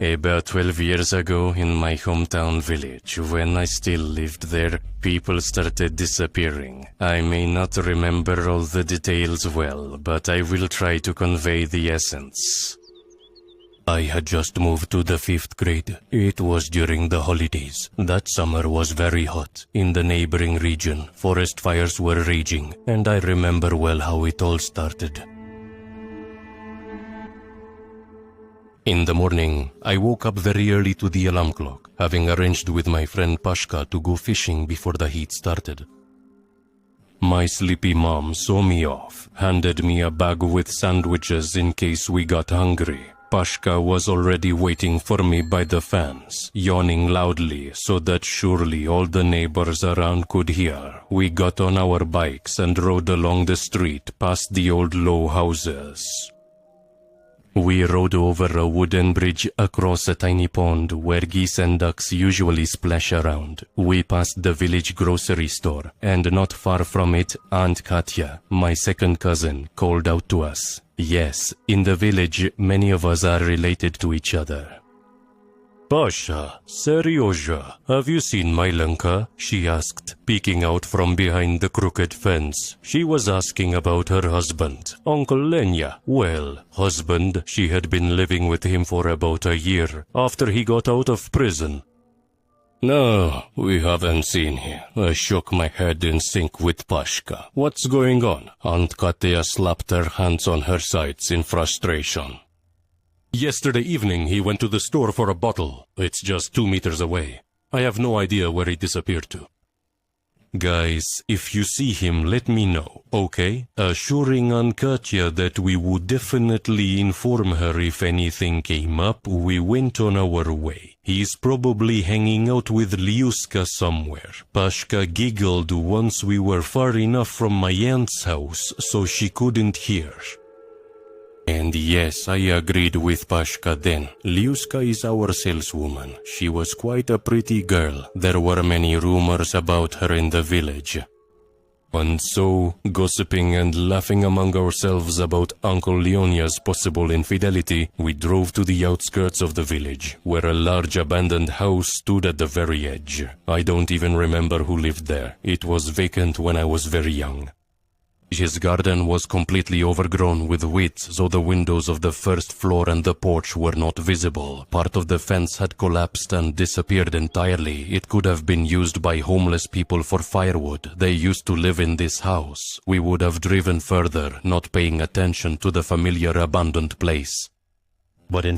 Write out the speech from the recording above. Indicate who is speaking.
Speaker 1: About 12 years ago, in my hometown village, when I still lived there, people started disappearing. I may not remember all the details well, but I will try to convey the essence. I had just moved to the 5th grade. It was during the holidays. That summer was very hot. In the neighboring region, forest fires were raging, and I remember well how it all started. In the morning, I woke up very early to the alarm clock, having arranged with my friend Pashka to go fishing before the heat started. My sleepy mom saw me off, handed me a bag with sandwiches in case we got hungry. Pashka was already waiting for me by the fence, yawning loudly so that surely all the neighbors around could hear. We got on our bikes and rode along the street past the old low houses. We rode over a wooden bridge across a tiny pond where geese and ducks usually splash around. We passed the village grocery store, and not far from it, Aunt Katya, my second cousin, called out to us. Yes, in the village, many of us are related to each other. Pasha, Seryoja, have you seen Mylenka? She asked, peeking out from behind the crooked fence. She was asking about her husband, Uncle Lenya. Well, husband, she had been living with him for about a year, after he got out of prison. No, we haven't seen him. I shook my head in sync with Pashka. What's going on? Aunt Katya slapped her hands on her sides in frustration. Yesterday evening he went to the store for a bottle. It's just 2 meters away. I have no idea where he disappeared to. Guys, if you see him, let me know, okay? Assuring Aunt Katya that we would definitely inform her if anything came up, we went on our way. He's probably hanging out with Liuska somewhere. Pashka giggled once we were far enough from my aunt's house so she couldn't hear. And yes, I agreed with Pashka then. Liuska is our saleswoman. She was quite a pretty girl. There were many rumors about her in the village. And so, gossiping and laughing among ourselves about Uncle Leonia's possible infidelity, we drove to the outskirts of the village, where a large abandoned house stood at the very edge. I don't even remember who lived there. It was vacant when I was very young. His garden was completely overgrown with weeds, so the windows of the first floor and the porch were not visible. Part of the fence had collapsed and disappeared entirely. It could have been used by homeless people for firewood. They used to live in this house. We would have driven further, not paying attention to the familiar abandoned place. But in